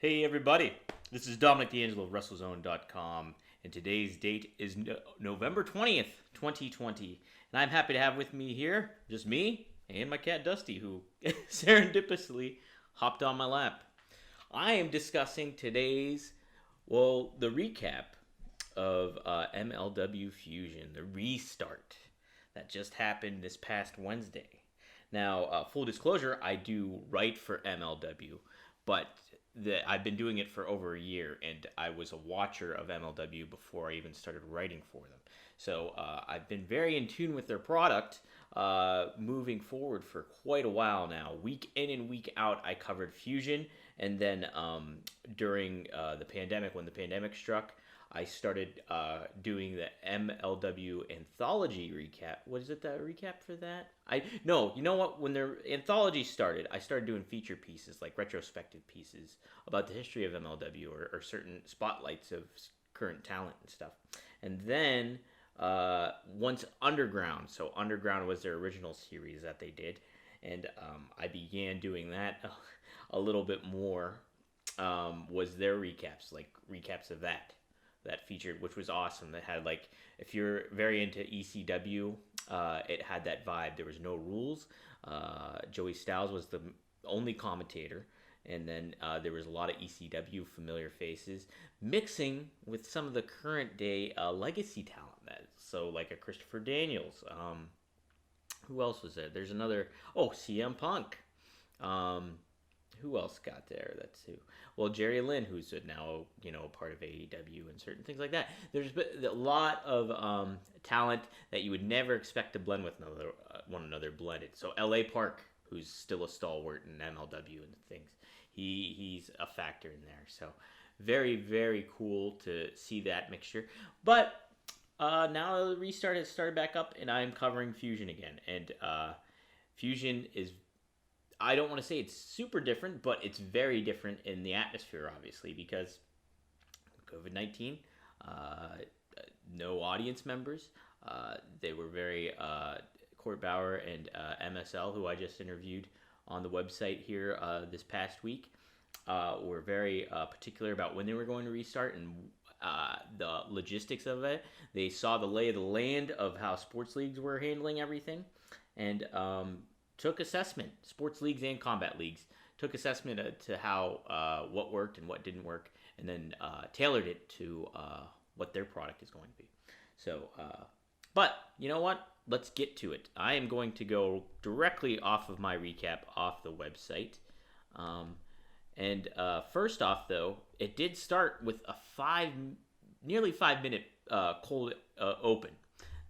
Hey everybody, this is Dominic DeAngelo of WrestleZone.com, and today's date is November 20th, 2020, and I'm happy to have with me here, just me and my cat Dusty, who serendipitously hopped on my lap. I am discussing today's, the recap of MLW Fusion, the restart that just happened this past Wednesday. Now, full disclosure, I do write for MLW, but I've been doing it for over a year, and I was a watcher of MLW before I even started writing for them. So I've been very in tune with their product moving forward for quite a while now. Week in and week out, I covered Fusion, and then during the pandemic, when the pandemic struck, I started doing the MLW anthology recap. What is it, the recap for that? You know what? When their anthology started, I started doing feature pieces, like retrospective pieces about the history of MLW or certain spotlights of current talent and stuff. And then once Underground, so Underground was their original series that they did, and I began doing that a little bit more, was their recaps, like recaps of that featured, which was awesome. That had, like, if you're very into ECW, it had that vibe. There was no rules. Joey Styles was the only commentator, and then there was a lot of ECW familiar faces mixing with some of the current day legacy talent. So like a Christopher Daniels. Who else was there? There's another. CM Punk. Who else got there? That's who. Well, Jerry Lynn, who's now part of AEW and certain things like that. There's been a lot of talent that you would never expect to blend with one another blended. So L.A. Park, who's still a stalwart in MLW and things, he's a factor in there. So very, very cool to see that mixture. But now the restart has started back up, and I'm covering Fusion again. And Fusion is, I don't want to say it's super different, but it's very different in the atmosphere, obviously, because COVID-19, no audience members. They were very, Court Bauer and MSL, who I just interviewed on the website here this past week, were very particular about when they were going to restart and the logistics of it. They saw the lay of the land of how sports leagues were handling everything, and took assessment, sports leagues and combat leagues, took assessment to how what worked and what didn't work, and then tailored it to what their product is going to be. So, but you know what? Let's get to it. I am going to go directly off of my recap off the website. And first off, though, it did start with a nearly 5 minute cold open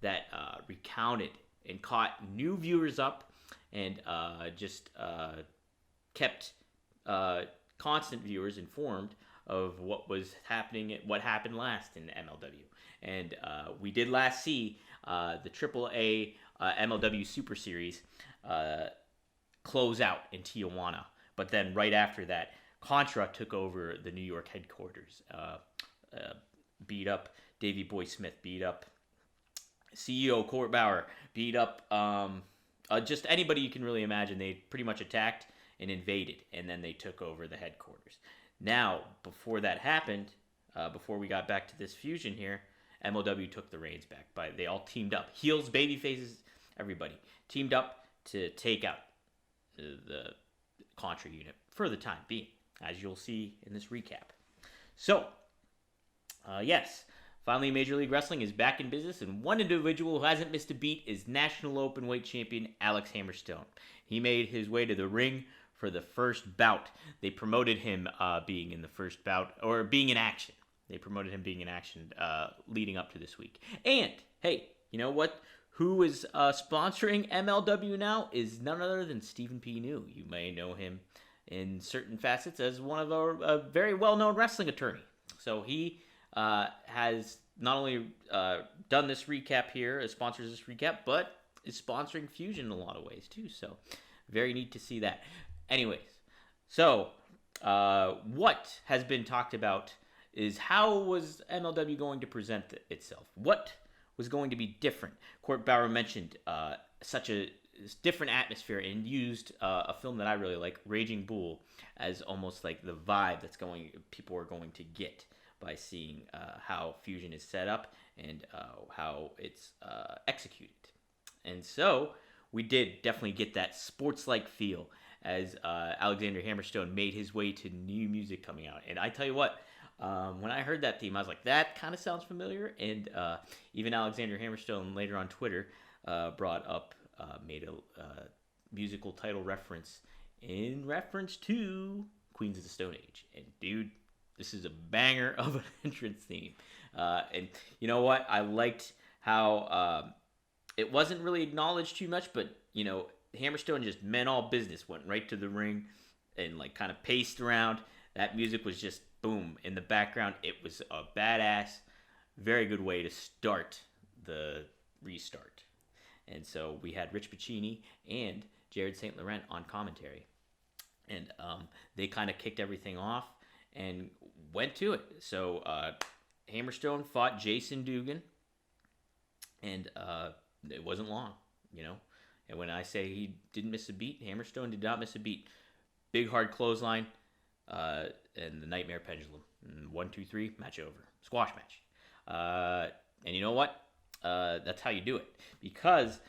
that recounted and caught new viewers up, and just kept constant viewers informed of what was happening, what happened last in MLW. And we did last see the AAA MLW Super Series close out in Tijuana. But then right after that, Contra took over the New York headquarters, beat up Davey Boy Smith, beat up CEO Court Bauer, beat up just anybody you can really imagine. They pretty much attacked and invaded, and then they took over the headquarters. Now, before that happened, before we got back to this Fusion here, MLW took the reins back. They all teamed up. Heels, baby faces, everybody teamed up to take out the Contra unit for the time being, as you'll see in this recap. So, yes, finally Major League Wrestling is back in business, and one individual who hasn't missed a beat is National Openweight Champion Alex Hammerstone. He made his way to the ring for the first bout. They promoted him being in the first bout, or being in action. They promoted him being in action leading up to this week. And, hey, you know what? Who is sponsoring MLW now is none other than Stephen P. New. You may know him in certain facets as one of a very well-known wrestling attorney. So he has not only done this recap here, sponsors this recap, but is sponsoring Fusion in a lot of ways too. So very neat to see that. Anyways, so what has been talked about is how was MLW going to present itself? What was going to be different? Court Bauer mentioned such a this different atmosphere and used a film that I really like, Raging Bull, as almost like the vibe people are going to get by seeing how Fusion is set up and how it's executed. And so we did definitely get that sports-like feel as Alexander Hammerstone made his way to new music coming out. And I tell you what, when I heard that theme, I was like, that kind of sounds familiar. And even Alexander Hammerstone later on Twitter made a musical title reference in reference to Queens of the Stone Age. And dude, this is a banger of an entrance theme. And you know what? I liked how it wasn't really acknowledged too much, but Hammerstone just meant all business, went right to the ring and like kind of paced around. That music was just boom in the background. It was a badass, very good way to start the restart. And so we had Rich Piccini and Jared St. Laurent on commentary. And they kind of kicked everything off and went to it. So Hammerstone fought Jason Dugan, and it wasn't long, And when I say he didn't miss a beat, Hammerstone did not miss a beat. Big hard clothesline, and the Nightmare Pendulum. 1, 2, 3, match over. Squash match. And you know what? That's how you do it. Because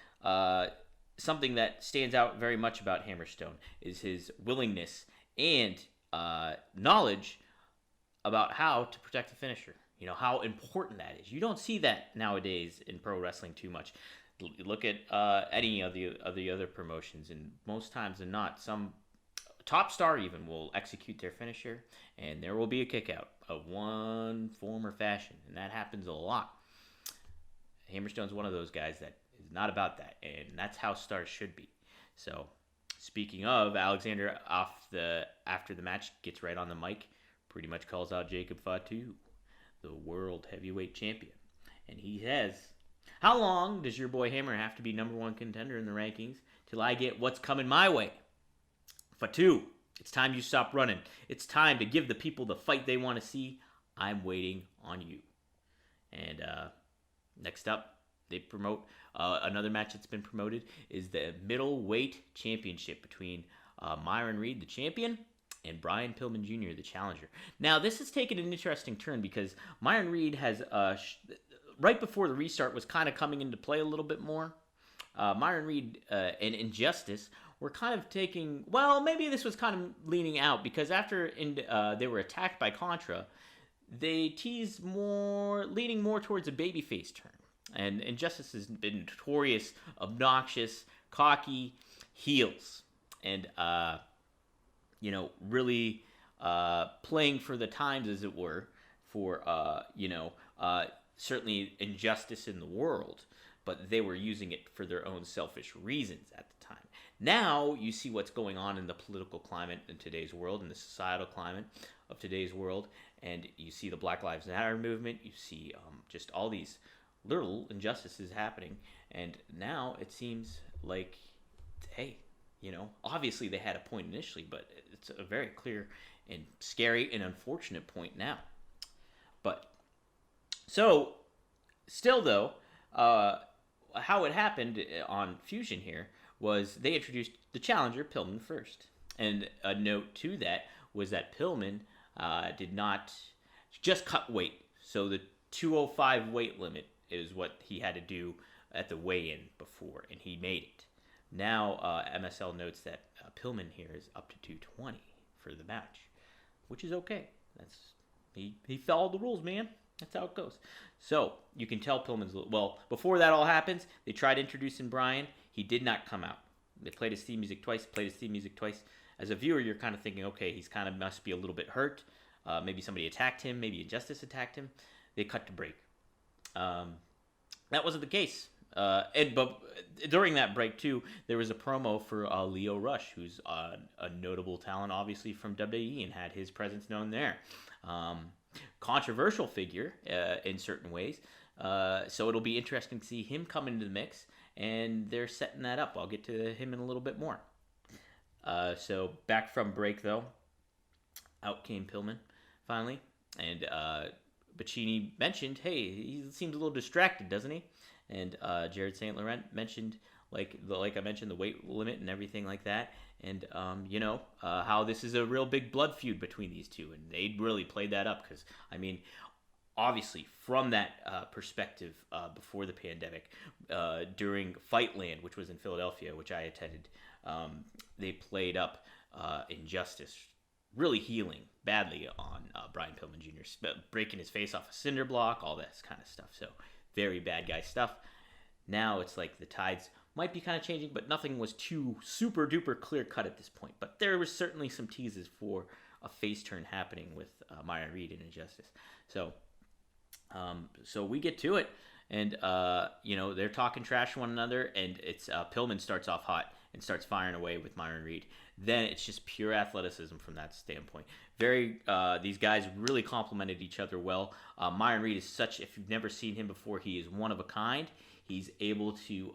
something that stands out very much about Hammerstone is his willingness and knowledge about how to protect the finisher. How important that is. You don't see that nowadays in pro wrestling too much. Look at any of the other promotions, and most times than not, some top star even will execute their finisher, and there will be a kick out of one form or fashion, and that happens a lot. Hammerstone's one of those guys that is not about that, and that's how stars should be. So, speaking of, Alexander after the match gets right on the mic, pretty much calls out Jacob Fatu, the world heavyweight champion, and he says, "How long does your boy Hammer have to be number one contender in the rankings till I get what's coming my way? Fatu, it's time you stop running. It's time to give the people the fight they want to see. I'm waiting on you." And next up, they promote another match that's been promoted is the Middleweight Championship between Myron Reed, the champion, and Brian Pillman Jr., the challenger. Now, this has taken an interesting turn because Myron Reed has right before the restart was kind of coming into play a little bit more. Myron Reed and Injustice were kind of taking, well, maybe this was kind of leaning out because after they were attacked by Contra, they teased leaning more towards a babyface turn. And Injustice has been notorious, obnoxious, cocky heels. And, really playing for the times, as it were, for, certainly injustice in the world, but they were using it for their own selfish reasons at the time. Now you see what's going on in the political climate in today's world, in the societal climate of today's world, and you see the Black Lives Matter movement, you see just all these little injustices happening, and now it seems like, hey, obviously they had a point initially, but it's a very clear and scary and unfortunate point now. But so, still though, how it happened on Fusion here was they introduced the challenger, Pillman, first. And a note to that was that Pillman did not just cut weight. So the 205 weight limit is what he had to do at the weigh-in before, and he made it. Now, MSL notes that Pillman here is up to 220 for the match, which is okay. He followed the rules, man. That's how it goes. So, you can tell Pillman's... Well, before that all happens, they tried introducing Brian. He did not come out. They played his theme music twice, As a viewer, you're kind of thinking, okay, he's kind of must be a little bit hurt. Maybe somebody attacked him. Maybe Injustice attacked him. They cut to break. That wasn't the case. But during that break, too, there was a promo for Leo Rush, who's a notable talent, obviously, from WWE and had his presence known there. Controversial figure in certain ways. So it'll be interesting to see him come into the mix, and they're setting that up. I'll get to him in a little bit more. So back from break, though, out came Pillman, finally, and Piccini mentioned, hey, he seems a little distracted, doesn't he? And Jared St. Laurent mentioned, like I mentioned, the weight limit and everything like that. And how this is a real big blood feud between these two, and they really played that up because obviously from that perspective, before the pandemic, during Fightland, which was in Philadelphia, which I attended, they played up Injustice really healing badly on Brian Pillman Jr., breaking his face off a cinder block, all that kind of stuff. So very bad guy stuff. Now it's like the tides might be kind of changing, but nothing was too super duper clear cut at this point. But there was certainly some teases for a face turn happening with Myron Reed and Injustice. So we get to it, and they're talking trash to one another, and it's Pillman starts off hot and starts firing away with Myron Reed. Then it's just pure athleticism from that standpoint. These guys really complemented each other well. Myron Reed is if you've never seen him before, he is one of a kind. He's able to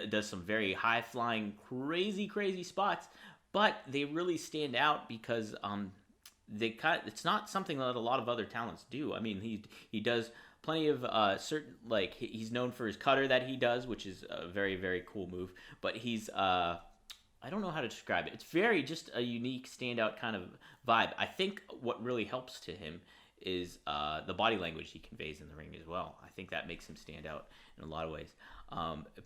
does some very high flying, crazy spots, but they really stand out because it's not something that a lot of other talents do. I mean, he does plenty of certain, like, he's known for his cutter that he does, which is a very, very cool move, but he's I don't know how to describe it. It's very just a unique, standout kind of vibe. I think what really helps to him is the body language he conveys in the ring as well. I think that makes him stand out in a lot of ways.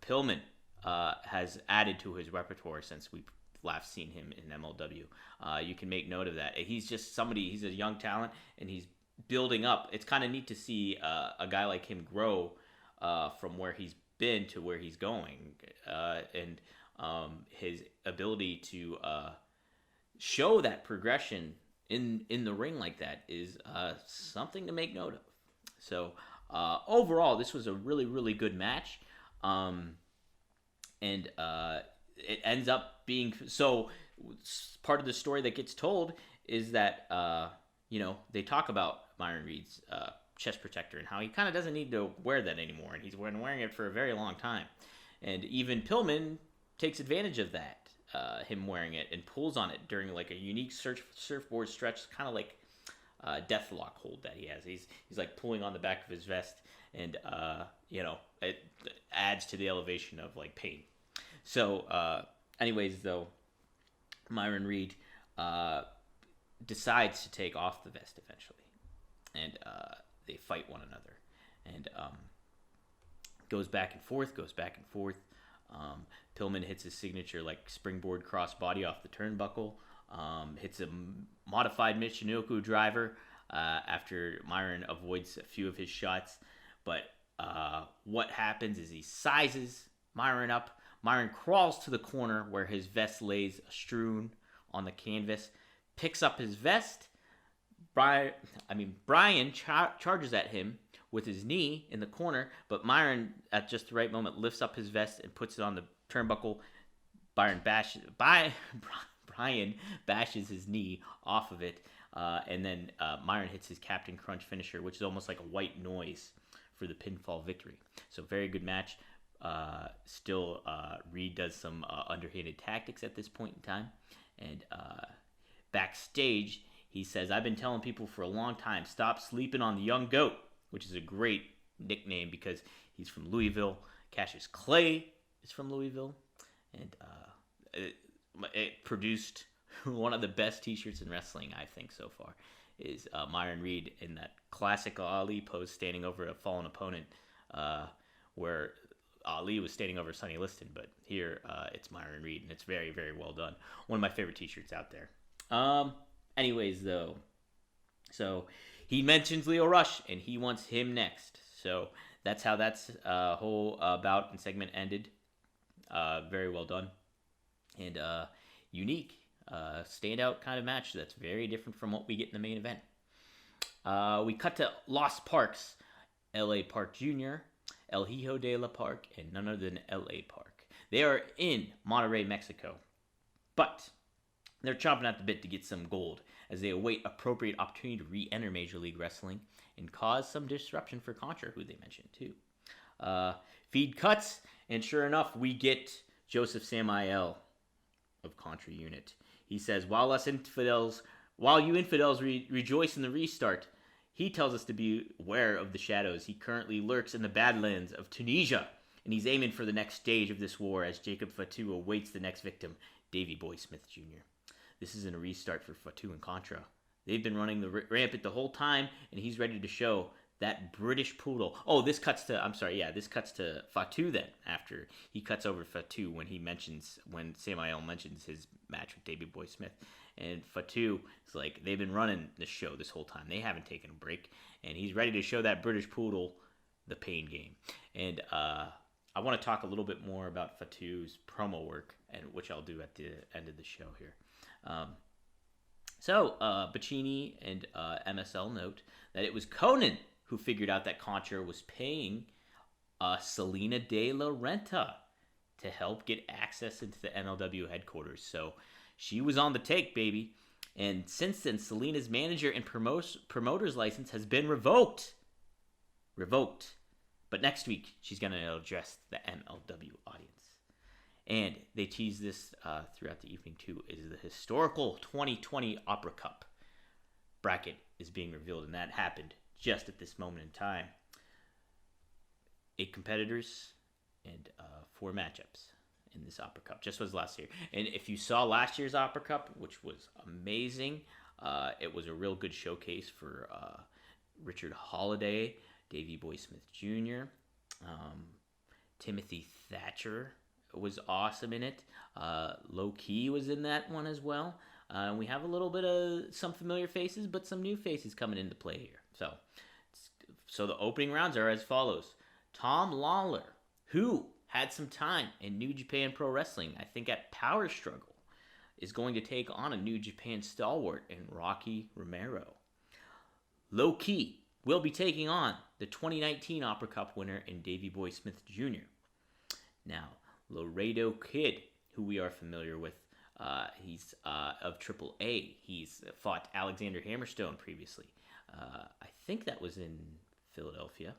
Pillman has added to his repertoire since we last seen him in MLW. You can make note of that. He's just he's a young talent, and he's building up. It's kind of neat to see a guy like him grow from where he's been to where he's going. And his ability to show that progression in the ring like that is something to make note of. So overall, this was a really, really good match. And it ends up being part of the story that gets told is that they talk about Myron Reed's chest protector and how he kind of doesn't need to wear that anymore, and he's been wearing it for a very long time. And even Pillman takes advantage of that, him wearing it, and pulls on it during like a unique surfboard stretch, kind of like deathlock hold that he has. He's like pulling on the back of his vest, and it adds to the elevation of like pain. So anyways, though, Myron Reed decides to take off the vest eventually, and they fight one another, and goes back and forth. Pillman hits his signature like springboard cross body off the turnbuckle, hits a modified Michinoku driver after Myron avoids a few of his shots. But what happens is he sizes Myron up. Myron crawls to the corner where his vest lays strewn on the canvas, picks up his vest. Brian charges at him with his knee in the corner, but Myron, at just the right moment, lifts up his vest and puts it on the turnbuckle. Brian bashes his knee off of it, and then Myron hits his Captain Crunch finisher, which is almost like a white noise for the pinfall victory. So very good match. Still, Reed does some underhanded tactics at this point in time, and backstage he says, "I've been telling people for a long time, stop sleeping on the young goat," which is a great nickname because he's from Louisville. Cassius Clay is from Louisville, and it produced one of the best t-shirts in wrestling, I think, so far, is Myron Reed in that classic Ali pose, standing over a fallen opponent, where Ali was standing over Sonny Liston, but here it's Myron Reed, and it's very, very well done. One of my favorite t-shirts out there. Anyways, though, so he mentions Lio Rush, and he wants him next. So that's how that's whole bout and segment ended. Very well done. And unique, standout kind of match that's very different from what we get in the main event. We cut to Lost Parks, L.A. Park Jr., El Hijo de la Park, and none other than L.A. Park. They are in Monterrey, Mexico. But they're chomping at the bit to get some gold as they await appropriate opportunity to re-enter Major League Wrestling and cause some disruption for Contra, who they mentioned too. Feed cuts, and sure enough, we get Joseph Samael of Contra Unit. He says, while you infidels rejoice in the restart, he tells us to be aware of the shadows. He currently lurks in the Badlands of Tunisia and he's aiming for the next stage of this war as Jacob Fatu awaits the next victim, Davey Boy Smith Jr. This isn't a restart for Fatu and Contra. They've been running the rampant the whole time, and he's ready to show that British poodle. Oh, this cuts to Fatu then, after he cuts over Fatu when Samael mentions his match with Davey Boy Smith. And Fatu is like, they've been running the show this whole time. They haven't taken a break, and he's ready to show that British poodle the pain game. And I want to talk a little bit more about Fatu's promo work, and which I'll do at the end of the show here. So Bacchini and MSL note that it was Conan who figured out that Contra was paying Selena De La Renta to help get access into the MLW headquarters. So she was on the take, baby. And since then, Selena's manager and promoter's license has been revoked. But next week, she's going to address the MLW audience. And they tease this throughout the evening, too, is the historical 2020 Opera Cup bracket is being revealed, and that happened just at this moment in time. 8 competitors and 4 matchups in this Opera Cup, just was last year. And if you saw last year's Opera Cup, which was amazing, it was a real good showcase for Richard Holiday, Davey Boy Smith Jr., Timothy Thatcher was awesome in it. Low Key was in that one as well. We have a little bit of some familiar faces, but some new faces coming into play here. So the opening rounds are as follows. Tom Lawler, who had some time in New Japan Pro Wrestling, I think at Power Struggle, is going to take on a New Japan stalwart in Rocky Romero. Low Key will be taking on the 2019 Opera Cup winner in Davey Boy Smith Jr. Now, Laredo Kid, who we are familiar with, he's of AAA. He's fought Alexander Hammerstone previously. I think that was in Philadelphia.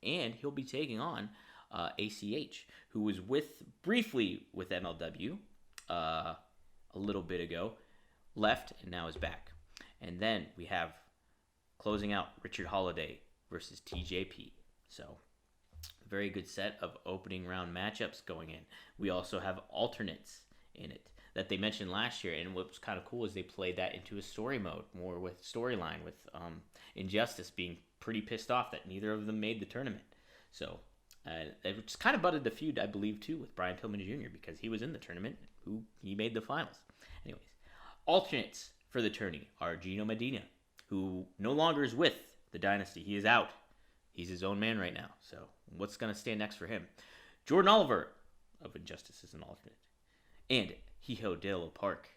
And he'll be taking on ACH, who was briefly with MLW a little bit ago, left, and now is back. And then we have, closing out, Richard Holiday versus TJP. So, very good set of opening round matchups going in. We also have alternates in it that they mentioned last year, and what was kind of cool is they played that into a story mode, more with storyline, with Injustice being pretty pissed off that neither of them made the tournament. So it just kind of butted the feud, I believe, too, with Brian Pillman Jr. because he was in the tournament, he made the finals. Anyways, alternates for the tourney are Gino Medina, who no longer is with the Dynasty. He is out. He's his own man right now. So what's going to stand next for him? Jordan Oliver of Injustice is an alternate. And Hijo de la Park,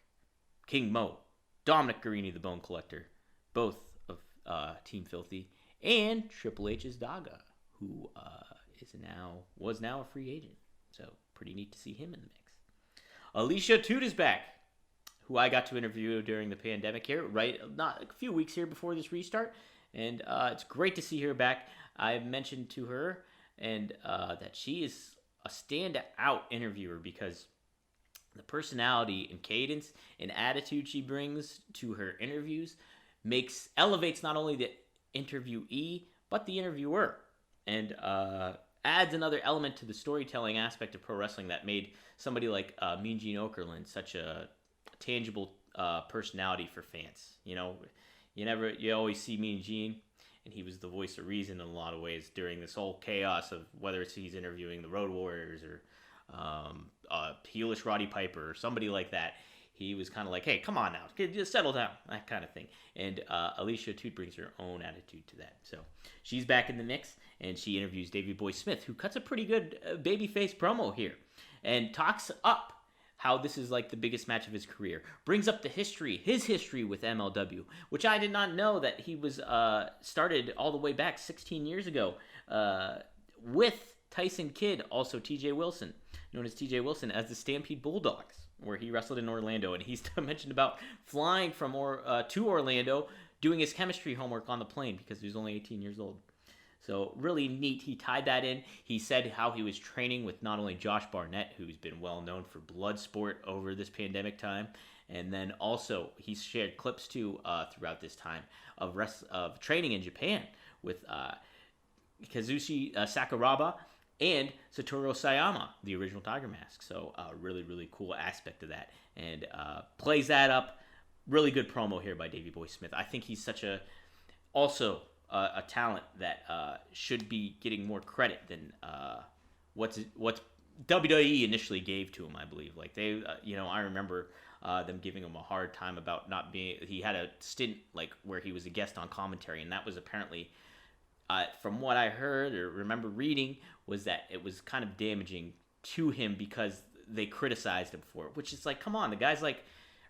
King Mo, Dominic Guarini, the Bone Collector, both of Team Filthy, and Triple H's Daga, who was now a free agent. So pretty neat to see him in the mix. Alicia Toot is back, who I got to interview during the pandemic here, not a few weeks here before this restart. And it's great to see her back. I mentioned to her and that she is a standout interviewer because the personality and cadence and attitude she brings to her interviews elevates not only the interviewee but the interviewer, and adds another element to the storytelling aspect of pro wrestling that made somebody like Mean Gene Okerlund such a tangible personality for fans. You always see Mean Gene, and he was the voice of reason in a lot of ways during this whole chaos of whether he's interviewing the Road Warriors or heelish Roddy Piper or somebody like that. He was kind of like, hey, come on now, just settle down, that kind of thing. And Alicia Toot brings her own attitude to that. So she's back in the mix, and she interviews Davey Boy Smith, who cuts a pretty good babyface promo here and talks up how this is like the biggest match of his career. Brings up his history with MLW, which I did not know that he was started all the way back 16 years ago with Tyson Kidd, also TJ Wilson, known as TJ Wilson, as the Stampede Bulldogs, where he wrestled in Orlando. And he's mentioned about flying from to Orlando, doing his chemistry homework on the plane because he was only 18 years old. So really neat. He tied that in. He said how he was training with not only Josh Barnett, who's been well known for Bloodsport over this pandemic time, and then also he shared clips too throughout this time of training in Japan with Kazushi Sakuraba and Satoru Sayama, the original Tiger Mask. So really, really cool aspect of that. And plays that up. Really good promo here by Davey Boy Smith. I think he's such a talent that should be getting more credit than what's WWE initially gave to him. I believe, like they, I remember them giving him a hard time about not being. He had a stint like where he was a guest on commentary, and that was apparently, from what I heard or remember reading, was that it was kind of damaging to him because they criticized him for it. Which is like, come on, the guy's like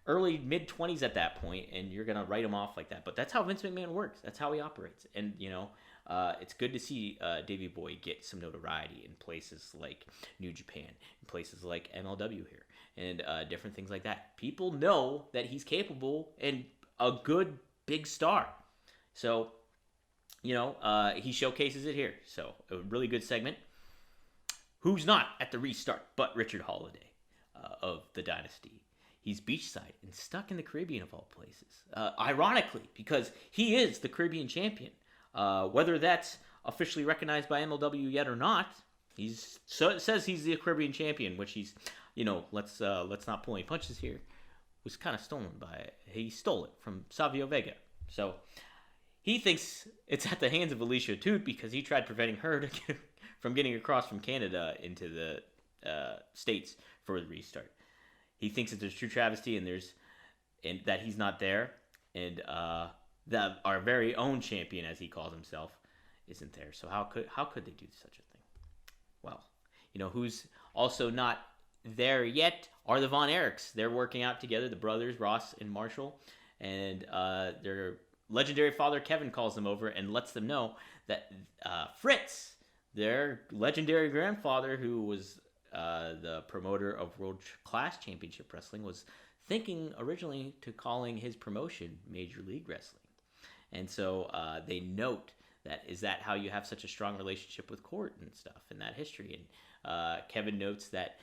early mid-20s at that point, and you're gonna write him off like that. But that's how Vince McMahon works. That's how he operates. And it's good to see Davey Boy get some notoriety in places like New Japan, in places like MLW here, and different things like that. People know that he's capable and a good big star. So, he showcases it here. So, a really good segment. Who's not at the restart but Richard Holiday of the Dynasty? He's beachside and stuck in the Caribbean of all places. Ironically, because he is the Caribbean champion. Whether that's officially recognized by MLW yet or not, it says he's the Caribbean champion, which he's, let's not pull any punches here, was kind of he stole it from Savio Vega. So he thinks it's at the hands of Alicia Atout because he tried preventing her from getting across from Canada into the States for the restart. He thinks it's a true travesty, and that he's not there, and that our very own champion, as he calls himself, isn't there. So how could they do such a thing? Well, who's also not there yet are the Von Erichs. They're working out together, the brothers Ross and Marshall, and their legendary father Kevin calls them over and lets them know that Fritz, their legendary grandfather, who was the promoter of World Class Championship Wrestling, was thinking originally to calling his promotion Major League Wrestling. And so they note that, is that how you have such a strong relationship with Court and stuff in that history? And Kevin notes that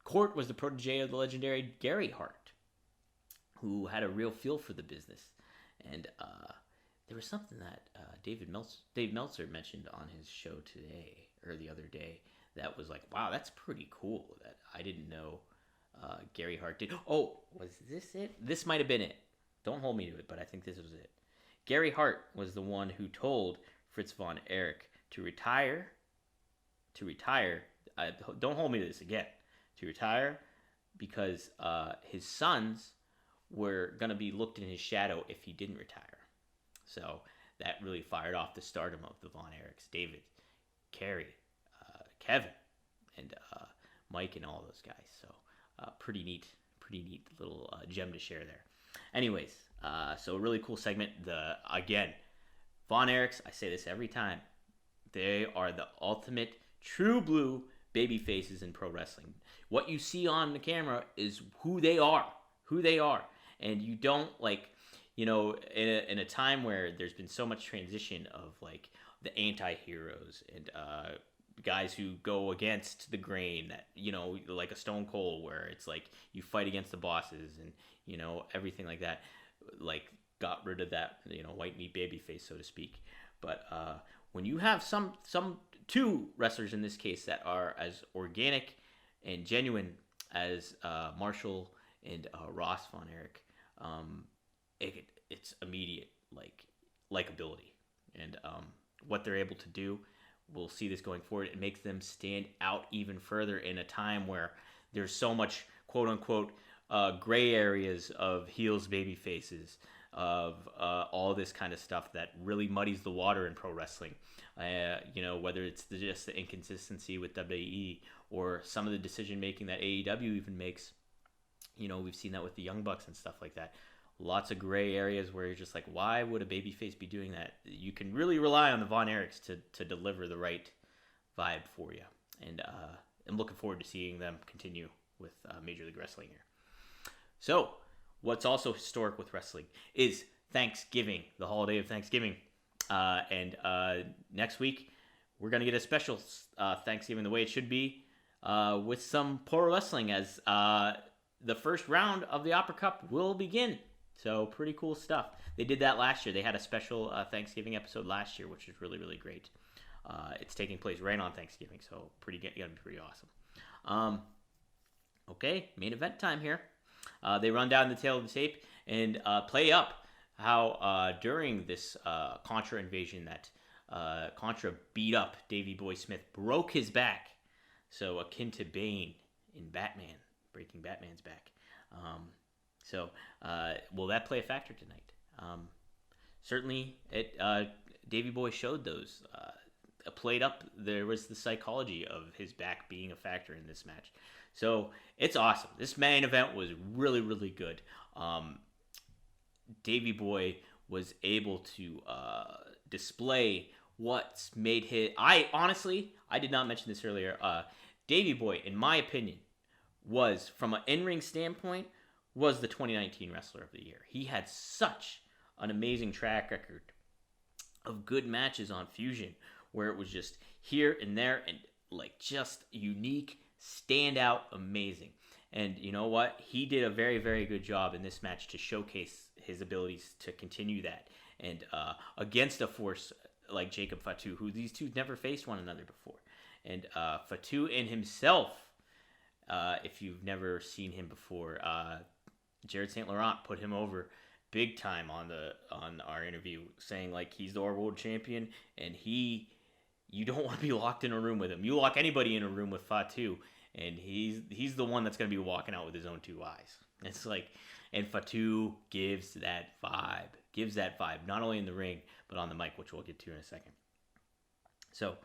Court was the protege of the legendary Gary Hart, who had a real feel for the business. And there was something that Dave Meltzer mentioned on his show today, or the other day, that was like, wow, that's pretty cool. That I didn't know Gary Hart did. Oh, was this it? This might have been it. Don't hold me to it, but I think this was it. Gary Hart was the one who told Fritz von Erich to retire. Don't hold me to this again. To retire because his sons were going to be looked in his shadow if he didn't retire. So that really fired off the stardom of the Von Erichs. David, Kerry, Kevin, and Mike, and all those guys. So pretty neat little gem to share there. Anyways, so a really cool segment. Again, Von Erichs, I say this every time, they are the ultimate true blue baby faces in pro wrestling. What you see on the camera is who they are. And you don't, in a time where there's been so much transition of the anti-heroes and guys who go against the grain, that like a Stone Cold, where it's like you fight against the bosses and everything like that, got rid of that white meat baby face, so to speak. But when you have some two wrestlers in this case that are as organic and genuine as Marshall and Ross Von Erich, it's immediate likability, and what they're able to do. We'll see this going forward. It makes them stand out even further in a time where there's so much quote unquote gray areas of heels, baby faces, of all this kind of stuff that really muddies the water in pro wrestling. Whether it's just the inconsistency with WWE or some of the decision making that AEW even makes. We've seen that with the Young Bucks and stuff like that. Lots of gray areas where you're just like, why would a babyface be doing that? You can really rely on the Von Erichs to deliver the right vibe for you. And I'm looking forward to seeing them continue with Major League Wrestling here. So, what's also historic with wrestling is Thanksgiving, the holiday of Thanksgiving. And next week, we're going to get a special Thanksgiving the way it should be, with some pro wrestling, as the first round of the Opera Cup will begin. So pretty cool stuff. They did that last year. They had a special Thanksgiving episode last year, which is really, really great. It's taking place right on Thanksgiving, so gonna be pretty awesome. Okay, main event time here. They run down the tail of the tape and play up how during this Contra invasion that Contra beat up Davey Boy Smith, broke his back, so akin to Bane in Batman, breaking Batman's back. So will that play a factor tonight? Certainly, Davey Boy showed those. Played up, there was the psychology of his back being a factor in this match. So it's awesome. This main event was really, really good. Davey Boy was able to display what's made I did not mention this earlier. Davey Boy, in my opinion, was, from an in-ring standpoint, was the 2019 Wrestler of the Year. He had such an amazing track record of good matches on Fusion, where it was just here and there and like just unique, standout, amazing. And you know what? He did a very, very good job in this match to showcase his abilities to continue that. And against a force like Jacob Fatu, who these two never faced one another before. And Fatu in himself, if you've never seen him before, Jared St. Laurent put him over big time on our interview, saying like he's the world champion, and you don't want to be locked in a room with him. You lock anybody in a room with Fatu, and he's the one that's going to be walking out with his own two eyes. It's like, and Fatu gives that vibe, not only in the ring but on the mic, which we'll get to in a second. So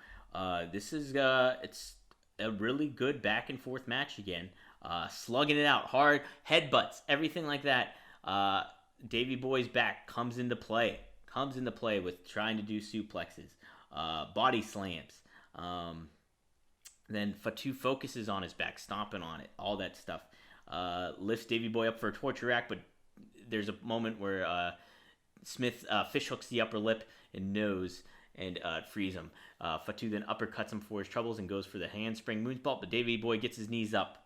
this is it's a really good back and forth match again, slugging it out hard, headbutts, everything like that. Davey Boy's back comes into play with trying to do suplexes, body slams. Then Fatu focuses on his back, stomping on it, all that stuff. Lifts Davey Boy up for a torture rack, but there's a moment where Smith fishhooks the upper lip and nose and frees him. Fatu then uppercuts him for his troubles and goes for the handspring moonsault, but Davey Boy gets his knees up.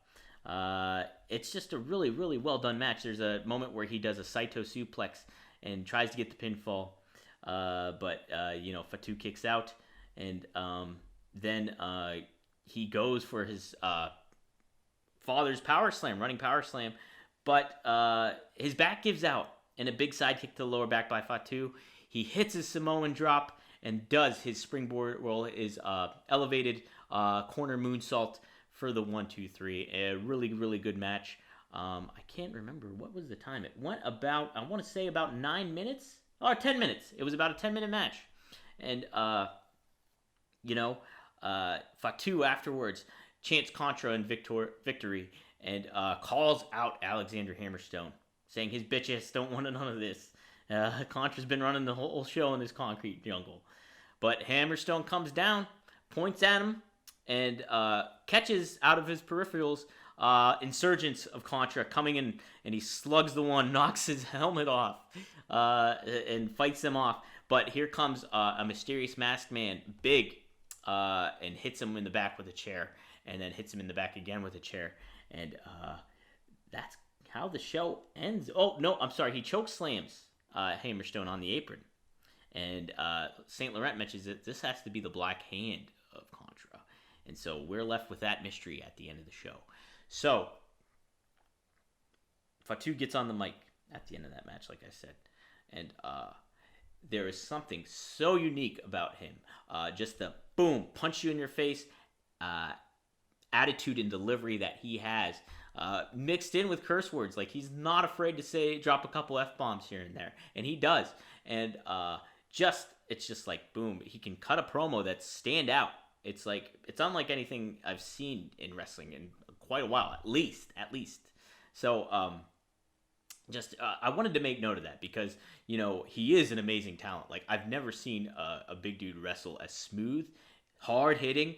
It's just a really, really well done match. There's a moment where he does a Saito suplex and tries to get the pinfall, but Fatu kicks out, and then he goes for his father's running power slam, but his back gives out, and a big side kick to the lower back by Fatu. He hits his Samoan drop and does his springboard roll, his elevated corner moonsault for the 1-2-3. A really, really good match. I can't remember what was the time. It went about, I want to say about 9 minutes or 10 minutes. It was about a 10-minute match, and Fatu afterwards chants Contra and victory, and calls out Alexander Hammerstone, saying his bitches don't want none of this. Contra's been running the whole show in this concrete jungle. But Hammerstone comes down, points at him, and catches out of his peripherals insurgents of Contra coming in, and he slugs the one, knocks his helmet off, and fights them off. But here comes a mysterious masked man, big, and hits him in the back with a chair, and then hits him in the back again with a chair. And that's how the show ends. Oh, no, I'm sorry. He choke slams Hammerstone on the apron. And St. Laurent mentions that this has to be the black hand of Contra. And so we're left with that mystery at the end of the show. So Fatu gets on the mic at the end of that match, like I said. And there is something so unique about him. Just the boom, punch you in your face attitude and delivery that he has, mixed in with curse words. Like, he's not afraid to drop a couple F-bombs here and there, and he does. And it's just like, boom, he can cut a promo that's stand out. It's like, it's unlike anything I've seen in wrestling in quite a while, at least. So I wanted to make note of that because, he is an amazing talent. Like, I've never seen a big dude wrestle as smooth, hard hitting,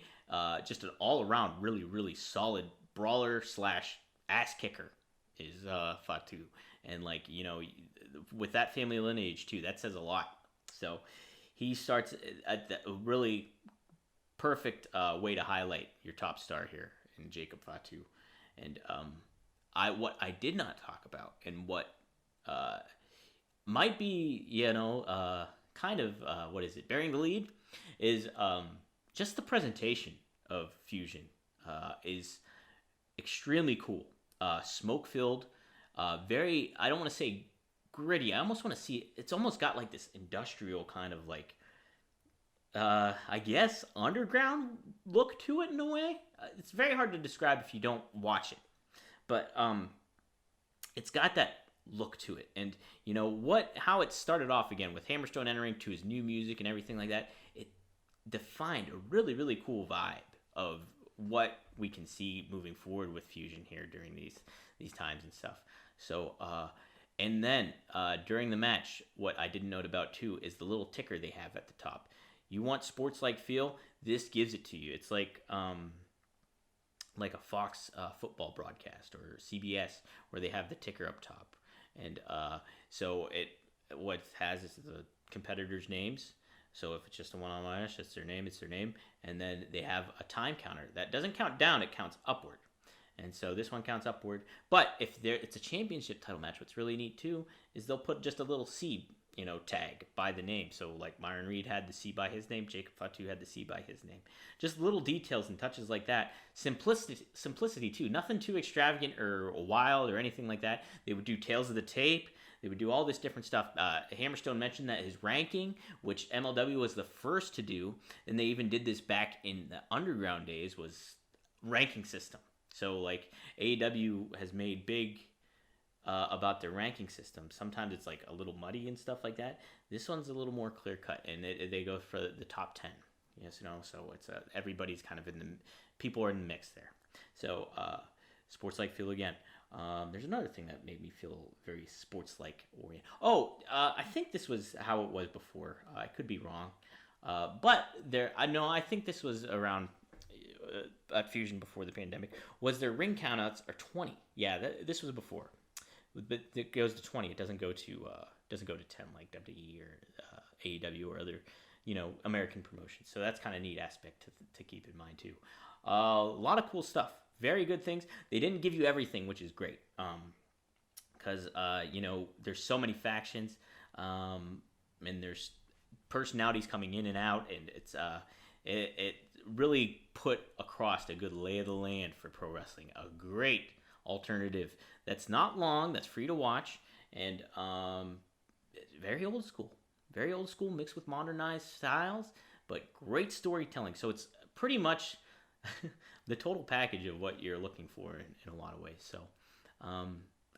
just an all around really, really solid brawler / ass kicker is Fatu. And with that family lineage too, that says a lot. So he starts at a really perfect way to highlight your top star here in Jacob Fatu. And what I did not talk about, and what might be, bearing the lead, is just the presentation of Fusion is extremely cool. Smoke filled, very. I don't want to say gritty. I almost want to see. It's almost got like this industrial kind of like, I guess, underground look to it in a way. It's very hard to describe if you don't watch it, but it's got that look to it. And you know how it started off again with Hammerstone entering to his new music and everything like that. It defined a really, really cool vibe of what we can see moving forward with Fusion here during these times and stuff. So and then during the match, what I didn't note about too is the little ticker they have at the top. You want sports-like feel? This gives it to you. It's like a Fox football broadcast or CBS where they have the ticker up top. And so what it has is the competitors' names. So if it's just a one-on-one match, it's their name. And then they have a time counter. That doesn't count down, it counts upward. And so this one counts upward. But if it's a championship title match, what's really neat too is they'll put just a little C, tag by the name. So like Myron Reed had the C by his name, Jacob Fatu had the C by his name. Just little details and touches like that. Simplicity too. Nothing too extravagant or wild or anything like that. They would do Tales of the Tape. They would do all this different stuff. Hammerstone mentioned that his ranking, which MLW was the first to do, and they even did this back in the underground days, was ranking system. So like AEW has made big about their ranking system. Sometimes it's like a little muddy and stuff like that. This one's a little more clear cut, and they go for the top 10. Yes, so it's everybody's kind of people are in the mix there. So sports-like feel again. There's another thing that made me feel very sports-like oriented. I think this was how it was before. I could be wrong, but I think this was around at Fusion before the pandemic. Was their ring countouts are 20? Yeah, this was before, but it goes to 20. It doesn't go to 10 like WWE or AEW or other American promotions. So that's kind of a neat aspect to keep in mind too. A lot of cool stuff. Very good things. They didn't give you everything, which is great. Because there's so many factions, and there's personalities coming in and out, and it's it really put across a good lay of the land for pro wrestling. A great alternative that's not long, that's free to watch, and very old school. Very old school mixed with modernized styles, but great storytelling. So it's pretty much the total package of what you're looking for in a lot of ways. So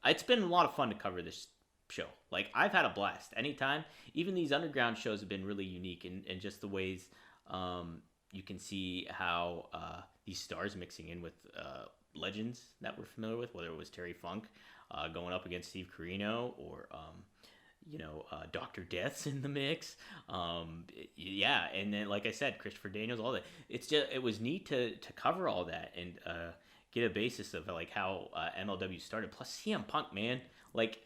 it's been a lot of fun to cover this show. Like, I've had a blast anytime. Even these underground shows have been really unique in just the ways you can see how these stars mixing in with legends that we're familiar with, whether it was Terry Funk going up against Steve Corino or Dr. Death's in the mix. And then, like I said, Christopher Daniels, all that. It was neat to cover all that and get a basis of like how MLW started. Plus CM Punk, man, like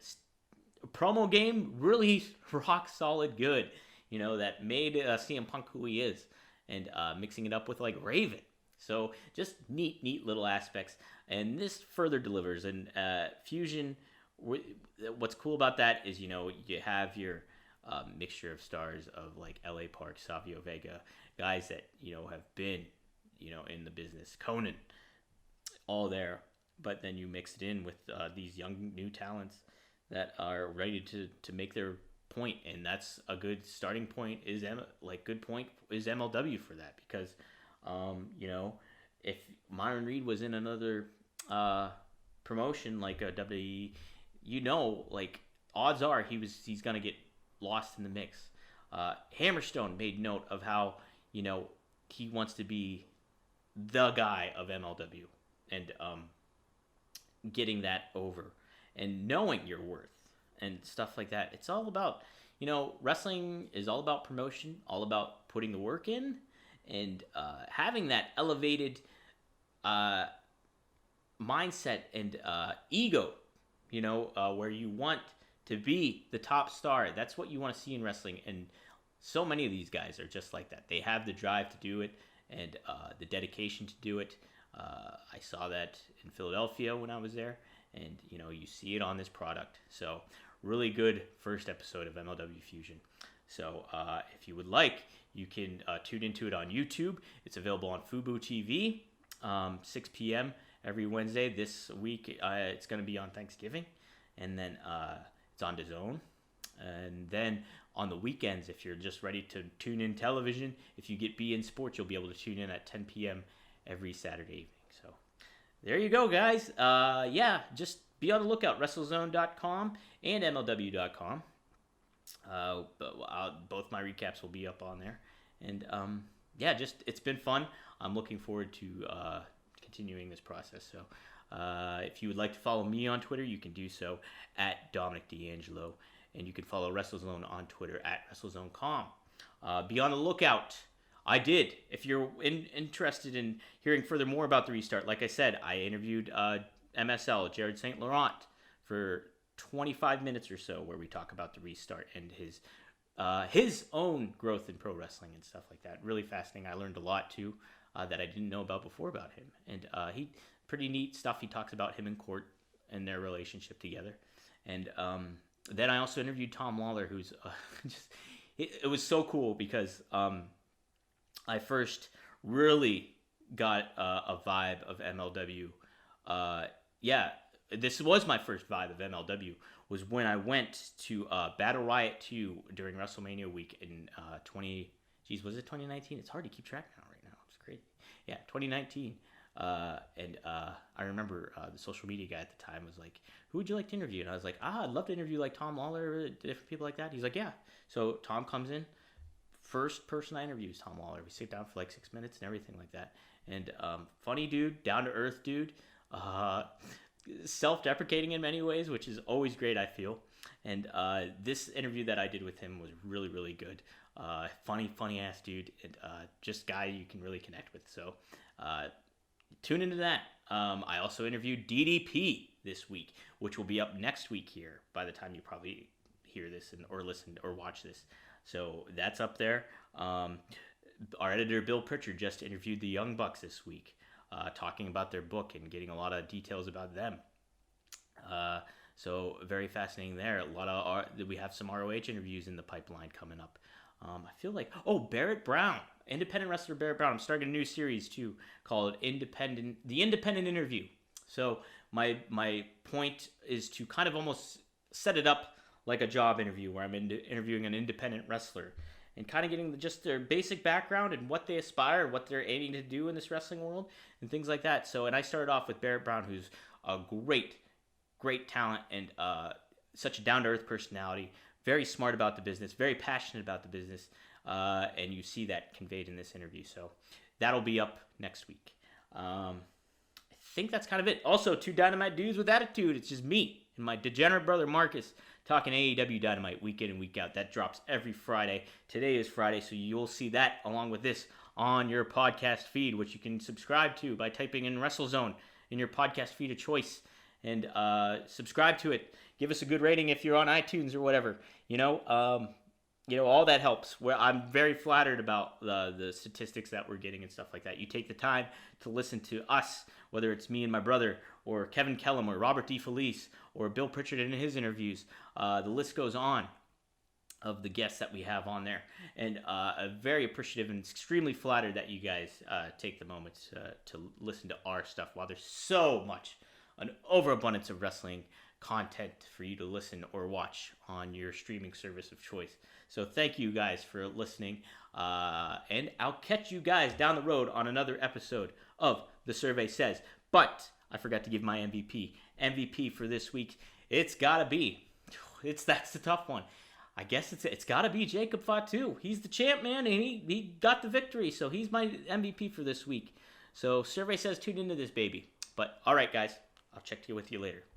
promo game really rock solid good. That made CM Punk who he is, and mixing it up with like Raven. So just neat little aspects, and this further delivers. And Fusion. What's cool about that is you have your mixture of stars of like L.A. Park, Savio Vega, guys that have been in the business, Conan, all there, but then you mix it in with these young new talents that are ready to make their point, and that's a good starting point. Good point is MLW for that, because if Myron Reed was in another promotion like a WWE, odds are he's gonna get lost in the mix. Hammerstone made note of how he wants to be the guy of MLW, and getting that over and knowing your worth and stuff like that. It's all about wrestling is all about promotion, all about putting the work in, and having that elevated mindset and ego. Where you want to be the top star. That's what you want to see in wrestling. And so many of these guys are just like that. They have the drive to do it and the dedication to do it. I saw that in Philadelphia when I was there. And, you see it on this product. So really good first episode of MLW Fusion. So if you would like, you can tune into it on YouTube. It's available on Fubo TV, 6 p.m. every Wednesday. This week, it's going to be on Thanksgiving. And then it's on DAZN. And then on the weekends, if you're just ready to tune in television, if you get BN Sports, you'll be able to tune in at 10 p.m. every Saturday evening. So there you go, guys. Just be on the lookout. WrestleZone.com and MLW.com. Both my recaps will be up on there. And it's been fun. I'm looking forward to continuing this process. So if you would like to follow me on Twitter, you can do so at Dominic DeAngelo. And you can follow WrestleZone on Twitter at WrestleZone.com. Be on the lookout. I did. If you're interested in hearing further more about the restart, like I said, I interviewed MSL, Jared St. Laurent, for 25 minutes or so, where we talk about the restart and his own growth in pro wrestling and stuff like that. Really fascinating. I learned a lot, too, that I didn't know about before about him. And he pretty neat stuff. He talks about him in court and their relationship together. And then I also interviewed Tom Lawler, who's it was so cool because I first really got a vibe of MLW. This was my first vibe of MLW, was when I went to Battle Riot 2 during WrestleMania week in was it 2019? It's hard to keep track now right now. It's crazy. Yeah, 2019. I remember the social media guy at the time was like, who would you like to interview? And I was like, I'd love to interview like Tom Lawler, different people like that. He's like, yeah. So Tom comes in. First person I interview is Tom Lawler. We sit down for like 6 minutes and everything like that. And funny dude, down-to-earth dude. Self-deprecating in many ways, which is always great, I feel. And this interview that I did with him was really, really good. Funny-ass dude. And just guy you can really connect with. So tune into that. I also interviewed DDP this week, which will be up next week here by the time you probably hear this or listen or watch this. So that's up there. Our editor, Bill Pritchard, just interviewed the Young Bucks this week, talking about their book and getting a lot of details about them. So very fascinating there. We have some ROH interviews in the pipeline coming up. I feel like, Barrett Brown, independent wrestler Barrett Brown. I'm starting a new series too called The Independent Interview. So my point is to kind of almost set it up like a job interview where I'm interviewing an independent wrestler and kind of getting just their basic background and what they aspire, what they're aiming to do in this wrestling world and things like that. So, and I started off with Barrett Brown, who's a great talent and such a down-to-earth personality, very smart about the business, very passionate about the business, and you see that conveyed in this interview. So that'll be up next week. I think that's kind of it. Also, two Dynamite dudes with attitude. It's just me and my degenerate brother Marcus talking AEW Dynamite week in and week out. That drops every Friday. Today is Friday, so you'll see that along with this on your podcast feed, which you can subscribe to by typing in WrestleZone in your podcast feed of choice. And subscribe to it. Give us a good rating if you're on iTunes or whatever. All that helps. I'm very flattered about the statistics that we're getting and stuff like that. You take the time to listen to us, whether it's me and my brother, or Kevin Kellum, or Robert DeFelice, or Bill Pritchard in his interviews. The list goes on of the guests that we have on there. And very appreciative and extremely flattered that you guys take the moment to listen to our stuff while there's so much, an overabundance of wrestling content for you to listen or watch on your streaming service of choice. So thank you guys for listening, and I'll catch you guys down the road on another episode of The Survey Says. But I forgot to give my MVP. MVP for this week, it's gotta be, that's the tough one. I guess it's gotta be Jacob Fatu. He's the champ, man, and he got the victory, so he's my MVP for this week. So Survey Says, tune into this baby. But all right, guys, I'll check with you later.